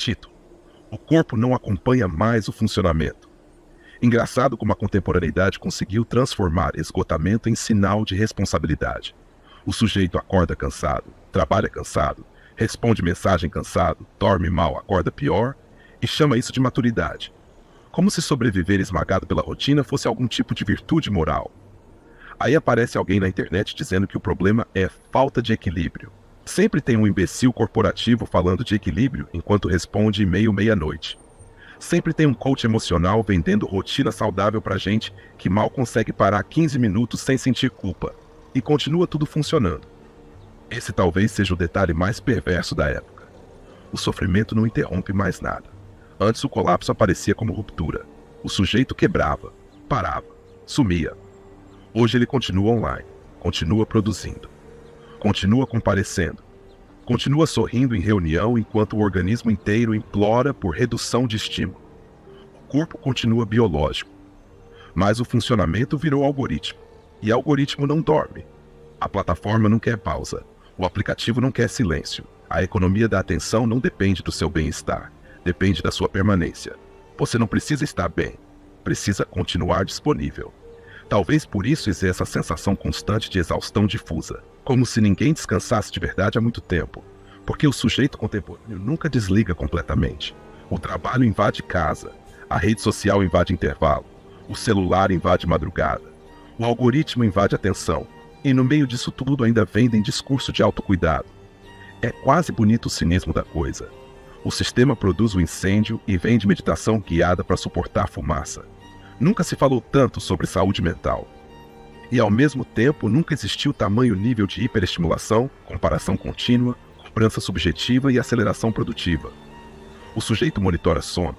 Título: o corpo não acompanha mais o funcionamento. Engraçado como a contemporaneidade conseguiu transformar esgotamento em sinal de responsabilidade. O sujeito acorda cansado, trabalha cansado, responde mensagem cansado, dorme mal, acorda pior e chama isso de maturidade. Como se sobreviver esmagado pela rotina fosse algum tipo de virtude moral. Aí aparece alguém na internet dizendo que o problema é falta de equilíbrio. Sempre tem um imbecil corporativo falando de equilíbrio enquanto responde e-mail meia-noite. Sempre tem um coach emocional vendendo rotina saudável pra gente que mal consegue parar 15 minutos sem sentir culpa. E continua tudo funcionando. Esse talvez seja o detalhe mais perverso da época. O sofrimento não interrompe mais nada. Antes o colapso aparecia como ruptura. O sujeito quebrava, parava, sumia. Hoje ele continua online, continua produzindo, continua comparecendo, continua sorrindo em reunião enquanto o organismo inteiro implora por redução de estímulo. O corpo continua biológico, mas o funcionamento virou algoritmo. E algoritmo não dorme. A plataforma não quer pausa, o aplicativo não quer silêncio. A economia da atenção não depende do seu bem-estar, depende da sua permanência. Você não precisa estar bem, precisa continuar disponível. Talvez por isso exerça a sensação constante de exaustão difusa, como se ninguém descansasse de verdade há muito tempo, porque o sujeito contemporâneo nunca desliga completamente. O trabalho invade casa, a rede social invade intervalo, o celular invade madrugada, o algoritmo invade atenção, e no meio disso tudo ainda vendem discurso de autocuidado. É quase bonito o cinismo da coisa. O sistema produz o incêndio e vende meditação guiada para suportar a fumaça. Nunca se falou tanto sobre saúde mental. E ao mesmo tempo nunca existiu tamanho nível de hiperestimulação, comparação contínua, cobrança subjetiva e aceleração produtiva. O sujeito monitora sono,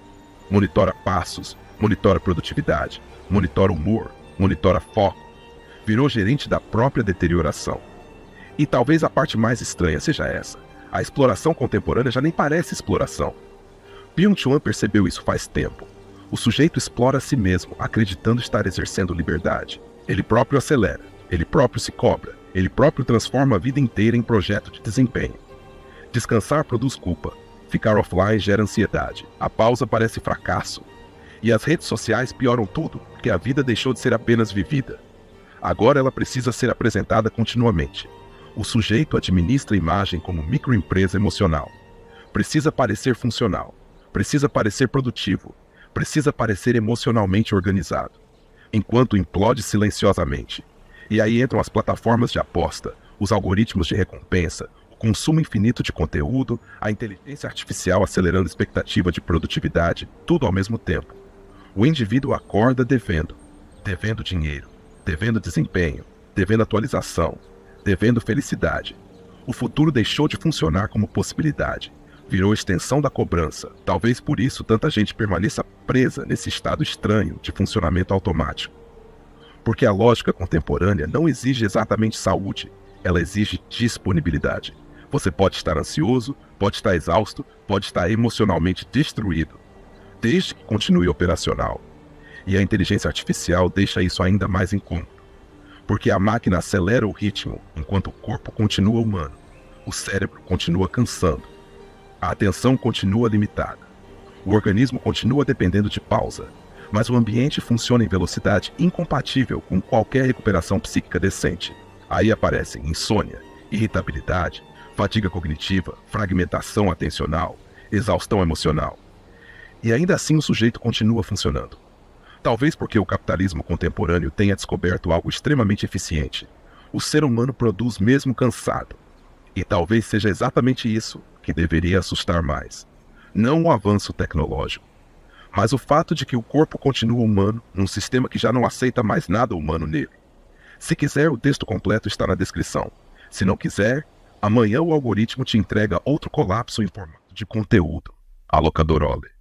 monitora passos, monitora produtividade, monitora humor, monitora foco. Virou gerente da própria deterioração. E talvez a parte mais estranha seja essa. A exploração contemporânea já nem parece exploração. Byung-Chul Han percebeu isso faz tempo. O sujeito explora a si mesmo, acreditando estar exercendo liberdade. Ele próprio acelera, ele próprio se cobra, ele próprio transforma a vida inteira em projeto de desempenho. Descansar produz culpa, ficar offline gera ansiedade, a pausa parece fracasso. E as redes sociais pioram tudo, porque a vida deixou de ser apenas vivida. Agora ela precisa ser apresentada continuamente. O sujeito administra a imagem como microempresa emocional. Precisa parecer funcional, precisa parecer produtivo, precisa parecer emocionalmente organizado, enquanto implode silenciosamente. E aí entram as plataformas de aposta, os algoritmos de recompensa, o consumo infinito de conteúdo, a inteligência artificial acelerando a expectativa de produtividade, tudo ao mesmo tempo. O indivíduo acorda devendo dinheiro, devendo desempenho, devendo atualização, devendo felicidade. O futuro deixou de funcionar como possibilidade. Virou extensão da cobrança. Talvez por isso tanta gente permaneça presa nesse estado estranho de funcionamento automático. Porque a lógica contemporânea não exige exatamente saúde, ela exige disponibilidade. Você pode estar ansioso, pode estar exausto, pode estar emocionalmente destruído, desde que continue operacional. E a inteligência artificial deixa isso ainda mais incômodo. Porque a máquina acelera o ritmo enquanto o corpo continua humano. O cérebro continua cansando. A atenção continua limitada. O organismo continua dependendo de pausa, mas o ambiente funciona em velocidade incompatível com qualquer recuperação psíquica decente. Aí aparecem insônia, irritabilidade, fadiga cognitiva, fragmentação atencional, exaustão emocional. E ainda assim o sujeito continua funcionando. Talvez porque o capitalismo contemporâneo tenha descoberto algo extremamente eficiente. O ser humano produz mesmo cansado. E talvez seja exatamente isso que deveria assustar mais. Não o avanço tecnológico, mas o fato de que o corpo continua humano num sistema que já não aceita mais nada humano nele. Se quiser, o texto completo está na descrição. Se não quiser, amanhã o algoritmo te entrega outro colapso em formato de conteúdo. Alocador Ole.